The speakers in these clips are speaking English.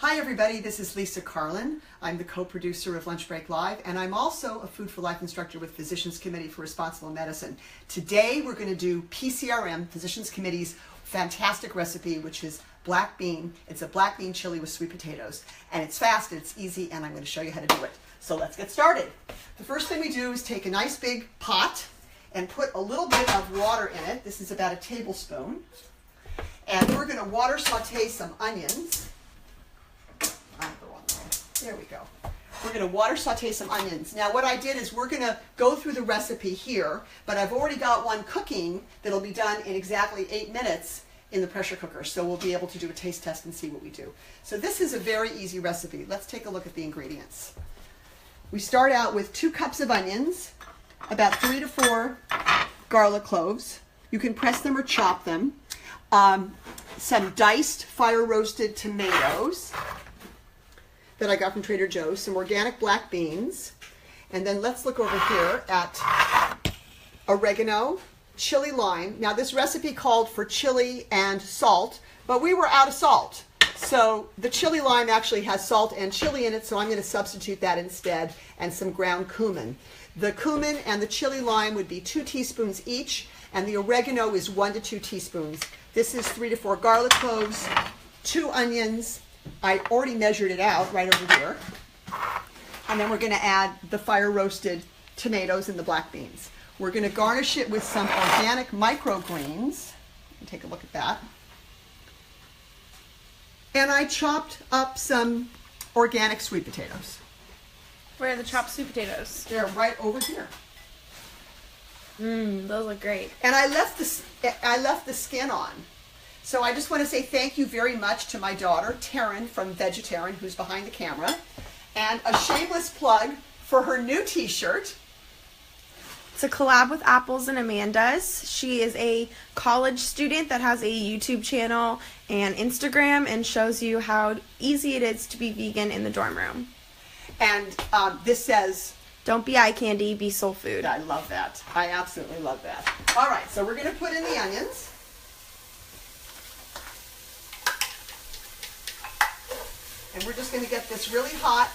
Hi everybody, this is Lisa Karlan. I'm the co-producer of Lunch Break Live, and I'm also a Food for Life instructor with Physicians Committee for Responsible Medicine. Today we're going to do PCRM, Physicians Committee's fantastic recipe, which is black bean. It's a black bean chili with sweet potatoes, and it's fast, it's easy, and I'm going to show you how to do it. So let's get started. The first thing we do is take a nice big pot and put a little bit of water in it. This is about a tablespoon. And we're going to water saute some onions. There we go. We're going to water saute some onions. Now what I did is we're going to go through the recipe here, but I've already got one cooking that'll be done in exactly 8 minutes in the pressure cooker, so we'll be able to do a taste test and see what we do. So this is a very easy recipe. Let's take a look at the ingredients. We start out with 2 cups of onions, about 3 to 4 garlic cloves. You can press them or chop them. Some diced fire roasted tomatoes that I got from Trader Joe's, some organic black beans, and then let's look over here at oregano, chili lime. Now this recipe called for chili and salt, but we were out of salt. So the chili lime actually has salt and chili in it, so I'm going to substitute that instead, and some ground cumin. The cumin and the chili lime would be 2 teaspoons each, and the oregano is 1 to 2 teaspoons. This is 3 to 4 garlic cloves, 2 onions. I already measured it out right over here. And then we're going to add the fire roasted tomatoes and the black beans. We're going to garnish it with some organic microgreens. Take a look at that. And I chopped up some organic sweet potatoes. Where are the chopped sweet potatoes? They're right over here. Those look great. And I left the skin on. So I just want to say thank you very much to my daughter, Taryn from Vegetarian, who's behind the camera, and a shameless plug for her new t-shirt. It's a collab with Apples and Amanda's. She is a college student that has a YouTube channel and Instagram and shows you how easy it is to be vegan in the dorm room. And this says, don't be eye candy, be soul food. I love that. I absolutely love that. All right, so we're going to put in the onions. And we're just going to get this really hot,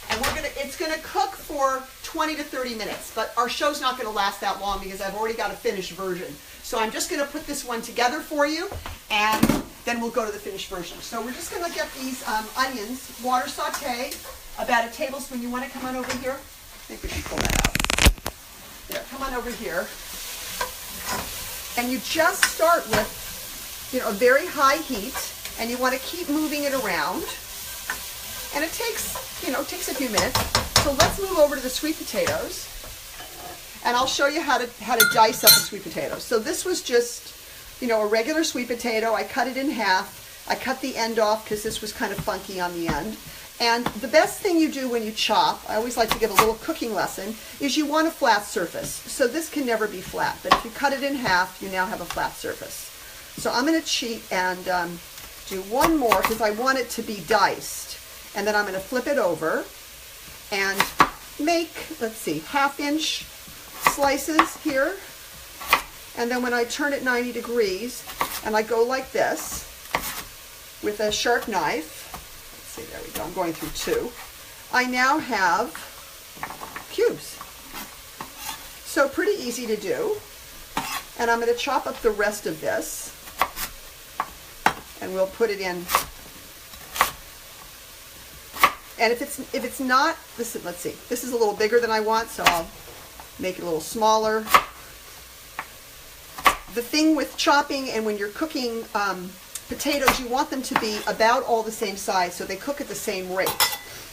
and it's going to cook for 20 to 30 minutes, but our show's not going to last that long because I've already got a finished version. So I'm just going to put this one together for you, and then we'll go to the finished version. So we're just going to get these onions, water saute, about a tablespoon. You want to come on over here? I think we can pull that out. There, come on over here. And you just start with, a very high heat, and you want to keep moving it around. And it takes, takes a few minutes. So let's move over to the sweet potatoes. And I'll show you how to dice up the sweet potatoes. So this was just, a regular sweet potato. I cut it in half. I cut the end off because this was kind of funky on the end. And the best thing you do when you chop, I always like to give a little cooking lesson, is you want a flat surface. So this can never be flat. But if you cut it in half, you now have a flat surface. So I'm going to cheat and do one more because I want it to be diced. And then I'm going to flip it over and make, let's see, 1/2-inch slices here. And then when I turn it 90 degrees and I go like this with a sharp knife, let's see, there we go, I'm going through 2. I now have cubes. So pretty easy to do. And I'm going to chop up the rest of this and we'll put it in. And if it's not, listen, let's see, this is a little bigger than I want, so I'll make it a little smaller. The thing with chopping and when you're cooking potatoes, you want them to be about all the same size so they cook at the same rate.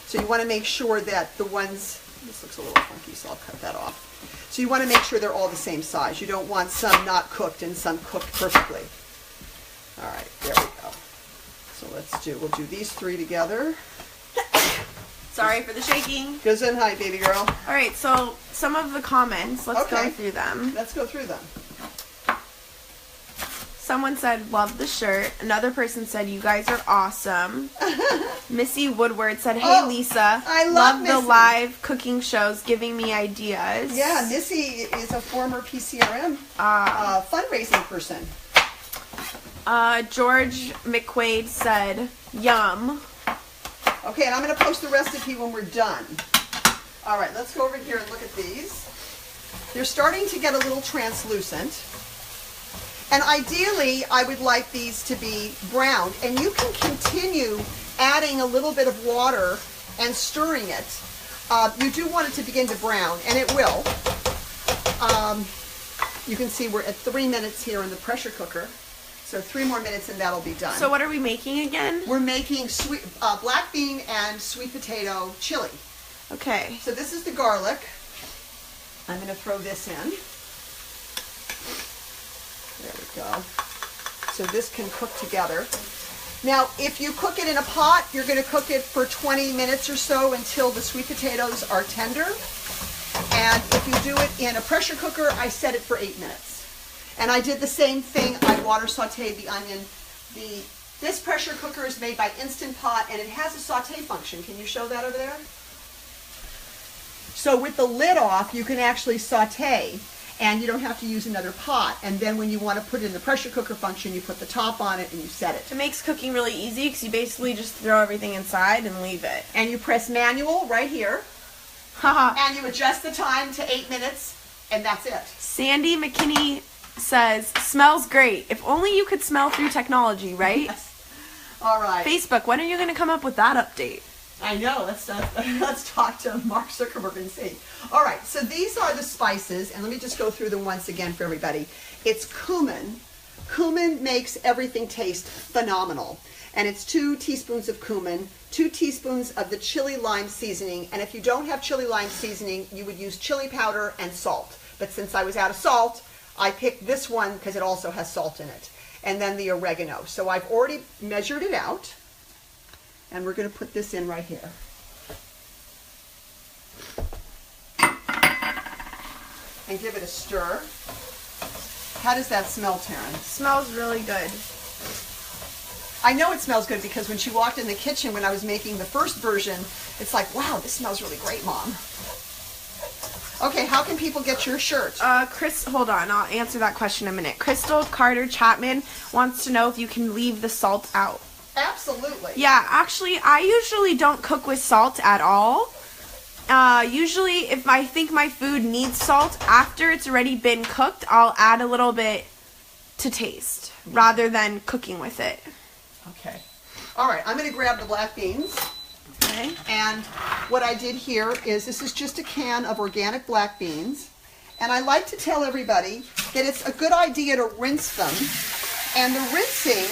So you want to make sure that the ones, this looks a little funky, so I'll cut that off. So you want to make sure they're all the same size. You don't want some not cooked and some cooked perfectly. All right, there we go. So we'll do these 3 together. Sorry for the shaking. Goes in high, baby girl. All right, so some of the comments, let's go through them. Let's go through them. Someone said, love the shirt. Another person said, you guys are awesome. Missy Woodward said, hey, Lisa. I love Missy. The live cooking shows giving me ideas. Yeah, Missy is a former PCRM fundraising person. George McQuaid said, yum. Okay, and I'm going to post the recipe when we're done. All right, let's go over here and look at these. They're starting to get a little translucent. And ideally, I would like these to be browned. And you can continue adding a little bit of water and stirring it. You do want it to begin to brown, and it will. You can see we're at 3 minutes here in the pressure cooker. So 3 more minutes and that'll be done. So what are we making again? We're making sweet black bean and sweet potato chili. Okay. So this is the garlic. I'm going to throw this in. There we go. So this can cook together. Now, if you cook it in a pot, you're going to cook it for 20 minutes or so until the sweet potatoes are tender. And if you do it in a pressure cooker, I set it for 8 minutes. And I did the same thing. I water sauteed the onion. This pressure cooker is made by Instant Pot, and it has a saute function. Can you show that over there? So with the lid off, you can actually saute, and you don't have to use another pot. And then when you want to put it in the pressure cooker function, you put the top on it and you set it. It makes cooking really easy because you basically just throw everything inside and leave it. And you press manual right here. And you adjust the time to 8 minutes, and that's it. Sandy McKinney says, smells great. If only you could smell through technology, right? Yes. All right. Facebook, when are you going to come up with that update? I know. Let's talk to Mark Zuckerberg and see. All right. So these are the spices, and let me just go through them once again for everybody. It's cumin. Cumin makes everything taste phenomenal. And it's 2 teaspoons of cumin, 2 teaspoons of the chili lime seasoning. And if you don't have chili lime seasoning, you would use chili powder and salt. But since I was out of salt, I picked this one because it also has salt in it. And then the oregano. So I've already measured it out. And we're going to put this in right here. And give it a stir. How does that smell, Taryn? Smells really good. I know it smells good because when she walked in the kitchen when I was making the first version, it's like, wow, this smells really great, Mom. Okay, how can people get your shirt? Chris, hold on, I'll answer that question in a minute. Crystal Carter Chapman wants to know if you can leave the salt out. Absolutely. Yeah, actually, I usually don't cook with salt at all. Usually, if I think my food needs salt, after it's already been cooked, I'll add a little bit to taste, rather than cooking with it. Okay. All right, I'm going to grab the black beans. Okay. And what I did here is, this is just a can of organic black beans. And I like to tell everybody that it's a good idea to rinse them. And the rinsing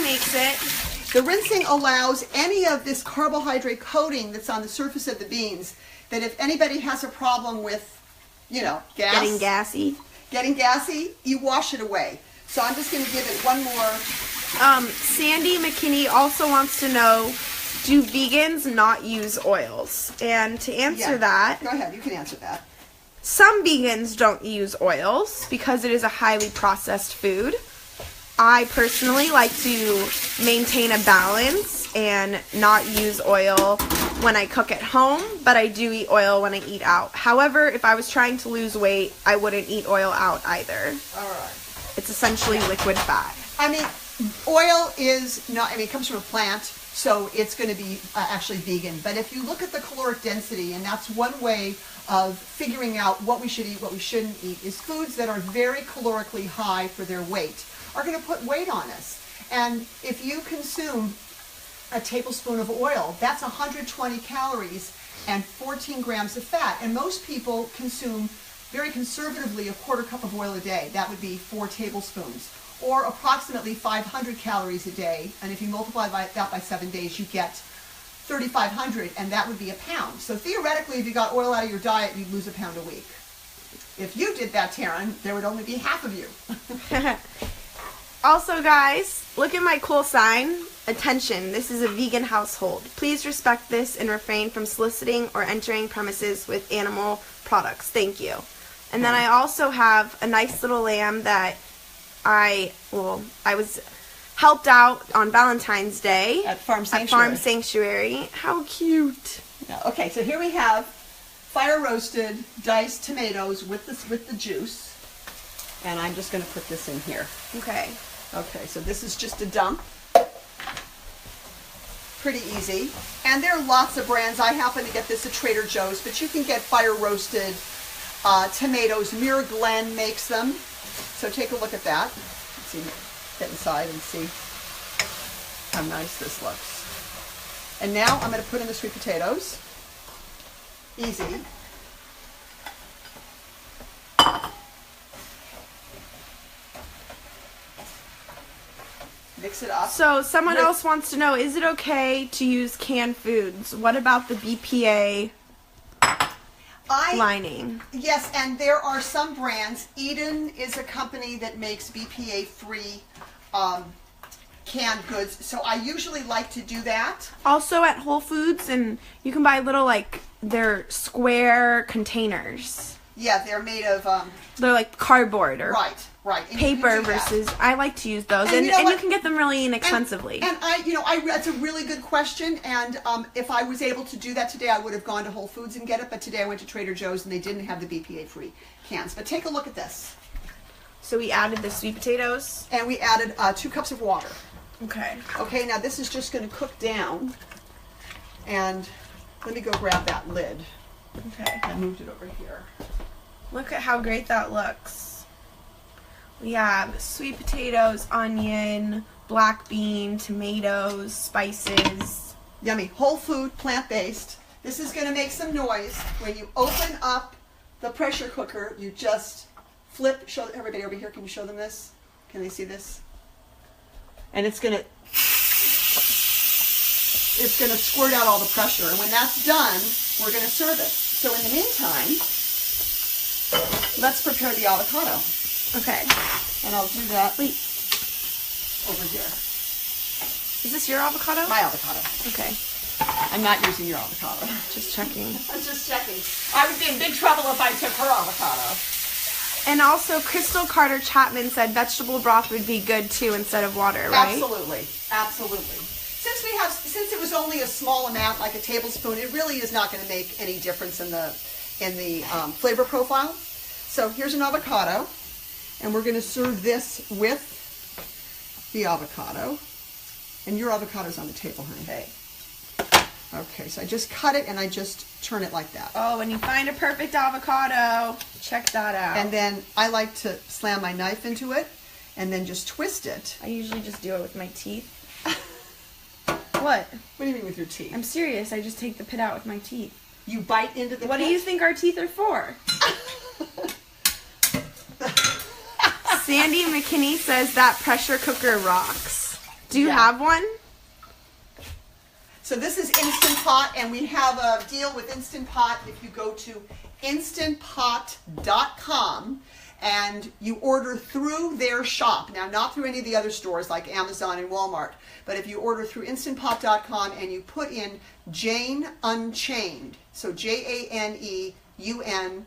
makes it. The rinsing allows any of this carbohydrate coating that's on the surface of the beans, that if anybody has a problem with, gas. Getting gassy, you wash it away. So I'm just going to give it one more. Sandy McKinney also wants to know, do vegans not use oils? And to answer that... Go ahead, you can answer that. Some vegans don't use oils because it is a highly processed food. I personally like to maintain a balance and not use oil when I cook at home, but I do eat oil when I eat out. However, if I was trying to lose weight, I wouldn't eat oil out either. All right. It's essentially liquid fat. I mean, oil is not, it comes from a plant, so it's going to be actually vegan. But if you look at the caloric density, and that's one way of figuring out what we should eat, what we shouldn't eat, is foods that are very calorically high for their weight are going to put weight on us. And if you consume a tablespoon of oil, that's 120 calories and 14 grams of fat. And most people consume, very conservatively, a quarter cup of oil a day. That would be 4 tablespoons, or approximately 500 calories a day. And if you multiply that by 7 days, you get 3,500, and that would be a pound. So theoretically, if you got oil out of your diet, you'd lose a pound a week. If you did that, Taryn, there would only be half of you. Also, guys, look at my cool sign. Attention, this is a vegan household. Please respect this and refrain from soliciting or entering premises with animal products. Thank you. And then I also have a nice little lamb that I was helped out on Valentine's Day at Farm Sanctuary. At Farm Sanctuary. How cute. Yeah, okay, so here we have fire roasted diced tomatoes with the juice. And I'm just going to put this in here. Okay. Okay, so this is just a dump. Pretty easy. And there are lots of brands. I happen to get this at Trader Joe's, but you can get fire roasted tomatoes. Muir Glen makes them. So take a look at that. Let's see, get inside and see how nice this looks. And now I'm going to put in the sweet potatoes. Easy. Mix it up. So someone else wants to know, is it okay to use canned foods? What about the BPA lining? Yes, and there are some brands. Eden is a company that makes BPA-free canned goods, so I usually like to do that. Also at Whole Foods, and you can buy little, like, they're square containers. Yeah, they're made of... they're like cardboard or right. And paper versus... I like to use those, and you can get them really inexpensively. And that's a really good question, and if I was able to do that today, I would have gone to Whole Foods and get it, but today I went to Trader Joe's and they didn't have the BPA-free cans. But take a look at this. So we added the sweet potatoes. And we added 2 cups of water. Okay. Okay, now this is just going to cook down, and let me go grab that lid. Okay. I moved it over here. Look at how great that looks. We have sweet potatoes, onion, black bean, tomatoes, spices. Yummy. Whole food, plant-based. This is going to make some noise. When you open up the pressure cooker, you just flip. Show everybody over here. Can you show them this? Can they see this? And it's going to squirt out all the pressure. And when that's done, we're going to serve it. So in the meantime, let's prepare the avocado. Okay. And I'll do that over here. Is this your avocado? My avocado. Okay. I'm not using your avocado. Just checking. I'm just checking. I would be in big trouble if I took her avocado. And also, Crystal Carter Chapman said vegetable broth would be good too instead of water, right? Absolutely. Absolutely. Since it was only a small amount, like a tablespoon, it really is not going to make any difference in the flavor profile. So here's an avocado, and we're going to serve this with the avocado. And your avocado's on the table, honey. Okay. Okay, so I just cut it and I just turn it like that. Oh, when you find a perfect avocado, check that out. And then I like to slam my knife into it and then just twist it. I usually just do it with my teeth. What? What do you mean with your teeth? I'm serious. I just take the pit out with my teeth. You bite into the What do you think our teeth are for? Sandy McKinney says that pressure cooker rocks. Do you have one? So this is Instant Pot, and we have a deal with Instant Pot. If you go to instantpot.com and you order through their shop, now not through any of the other stores like Amazon and Walmart, but if you order through instantpot.com and you put in Jane Unchained, so JANEUNCHAINED,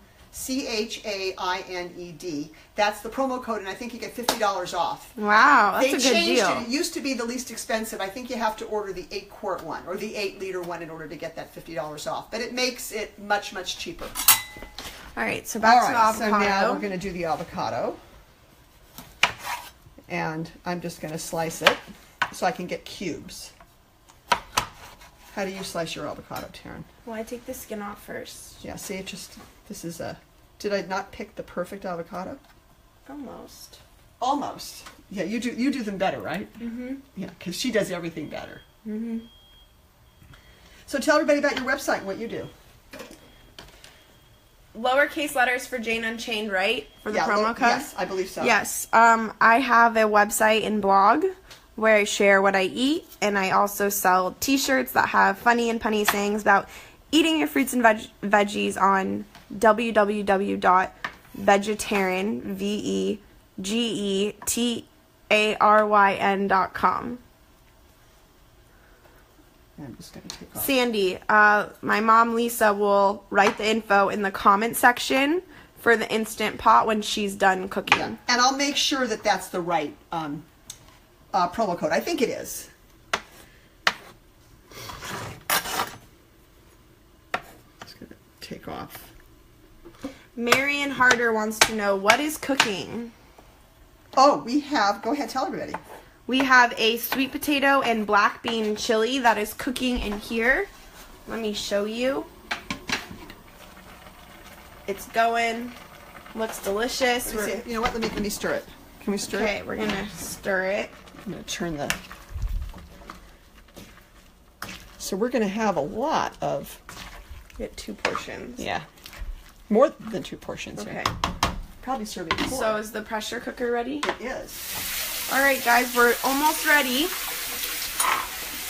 that's the promo code, and I think you get $50 off. Wow, that's a good deal. They changed it. It used to be the least expensive. I think you have to order the 8-quart one or the 8-liter one in order to get that $50 off. But it makes it much, much cheaper. All right, so back to avocado. So now we're going to do the avocado. And I'm just going to slice it so I can get cubes. How do you slice your avocado, Taryn? Well, I take the skin off first. Yeah, see, this is a... Did I not pick the perfect avocado? Almost. Almost. Yeah, you do them better, right? Mm-hmm. Yeah, because she does everything better. Mm-hmm. So tell everybody about your website and what you do. Lowercase letters for Jane Unchained, right? For the promo code? Yes, I believe so. Yes. I have a website and blog where I share what I eat, and I also sell t-shirts that have funny and punny sayings about eating your fruits and veggies on www.vegetarian.com. I'm just going to take off. Sandy, my mom Lisa will write the info in the comment section for the Instant Pot when she's done cooking. Yeah. And I'll make sure that that's the right promo code. I think it is. Just going to take off. Marion Harder wants to know, what is cooking? Oh, we have, go ahead, tell everybody. We have a sweet potato and black bean chili that is cooking in here. Let me show you. It's going. Looks delicious. You know what? Let me stir it. Can we stir it? Okay, we're gonna stir it. I'm gonna turn the. So we're gonna have a lot of. Get 2 portions. Yeah, more than 2 portions. Okay. Yeah. Probably serving 4. So is the pressure cooker ready? It is. All right, guys, we're almost ready.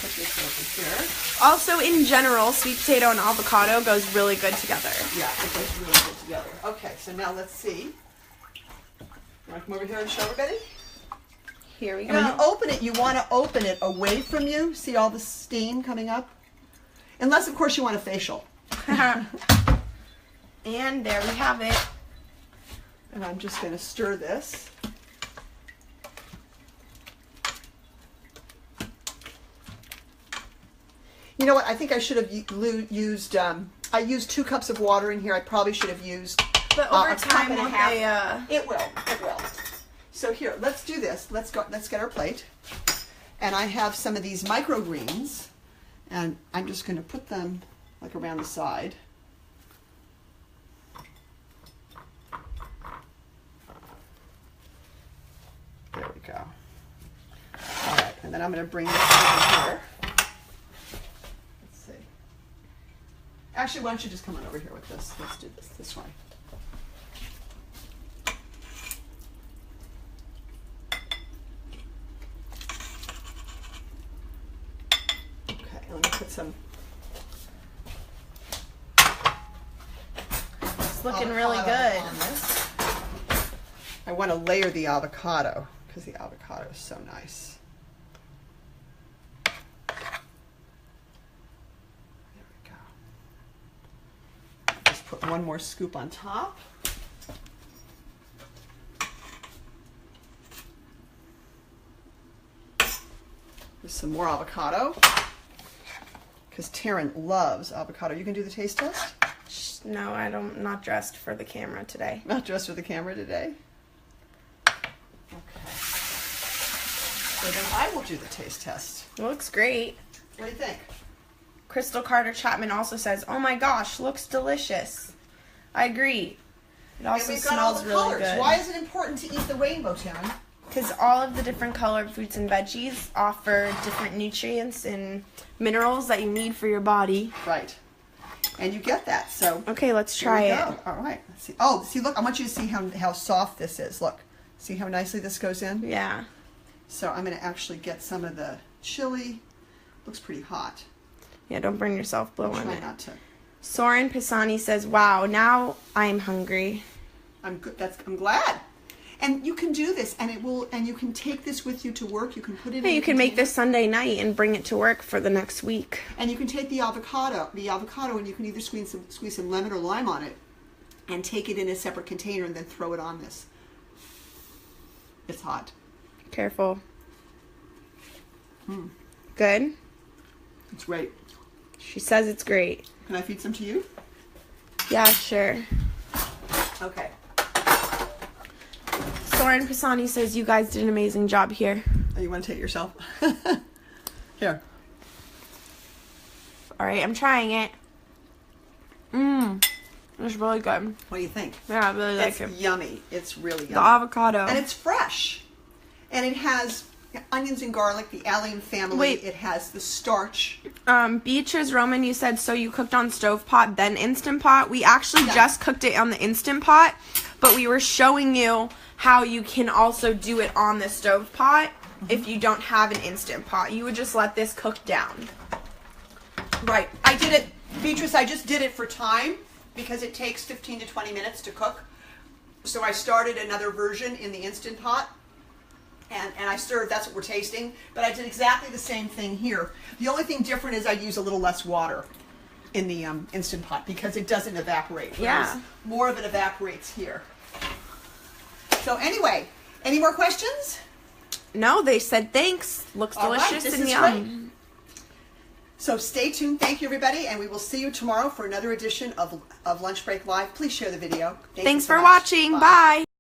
Put this over here. Also, in general, sweet potato and avocado goes really good together. Yeah, it goes really good together. Okay, so now let's see. You want to come over here and show everybody? Here we And when you go. open it, you want to open it away from you. See all the steam coming up? Unless, of course, you want a facial. And there we have it. And I'm just going to stir this. You know what? I think I should have used, I used 2 cups of water in here. I probably should have used But over a cup time, and a won't half. they, It will. So here, let's do this. Let's get our plate. And I have some of these microgreens. And I'm just going to put them like around the side. There we go. All right, and then I'm going to bring this over here. Let's see. Actually, why don't you just come on over here with this? Let's do this way. Okay, let me put some. It's looking really good. On this. I want to layer the avocado because the avocado is so nice. There we go. Just put one more scoop on top. There's some more avocado because Taryn loves avocado. You can do the taste test? No, I'm not dressed for the camera today. Not dressed for the camera today? Okay. So then I will do the taste test. It looks great. What do you think? Crystal Carter Chapman also says, "Oh my gosh, looks delicious." I agree. It also And we've got all smells the really colors. good. Why is it important to eat the rainbow, Taryn? Because all of the different colored fruits and veggies offer different nutrients and minerals that you need for your body. Right. And you get that, so. Okay, let's here try we it. go. All right. Let's see. Oh, see, look, I want you to see how soft this is. Look. See how nicely this goes in? Yeah. So I'm going to actually get some of the chili. Looks pretty hot. Yeah, don't burn yourself blowing Try it. not to. Soren Pisani says, "Wow, now I'm hungry." I'm good. I'm glad. And you can do this, and you can take this with you to work. You can put it in. Hey, you a can make container. this Sunday night and bring it to work for the next week. And you can take the avocado, and you can either squeeze some lemon or lime on it, and take it in a separate container, and then throw it on this. It's hot. Careful. Good? It's great. She says it's great. Can I feed some to you? Yeah, sure. Okay. Soren Pisani says, "You guys did an amazing job here." Oh, you want to take it yourself? Here. All right, I'm trying it. It's really good. What do you think? Yeah, I really like It's it. yummy. It's really yummy. The avocado. And it's fresh. And it has onions and garlic, the allium family. Wait. It has the starch. Beatrice Roman, you said, so you cooked on stovetop, then Instant Pot. We actually Yeah. just cooked it on the Instant Pot, but we were showing you how you can also do it on the stovetop if you don't have an Instant Pot. You would just let this cook down. Right. I did it, Beatrice, I just did it for time because it takes 15 to 20 minutes to cook. So I started another version in the Instant Pot. And I stirred, that's what we're tasting. But I did exactly the same thing here. The only thing different is I use a little less water in the Instant Pot because it doesn't evaporate. Yeah. Whereas more of it evaporates here. So anyway, any more questions? No, they said thanks. Looks All right, delicious this and is yum. So stay tuned. Thank you, everybody. And we will see you tomorrow for another edition of Lunch Break Live. Please share the video. Thank you Thanks so for much. watching. Bye.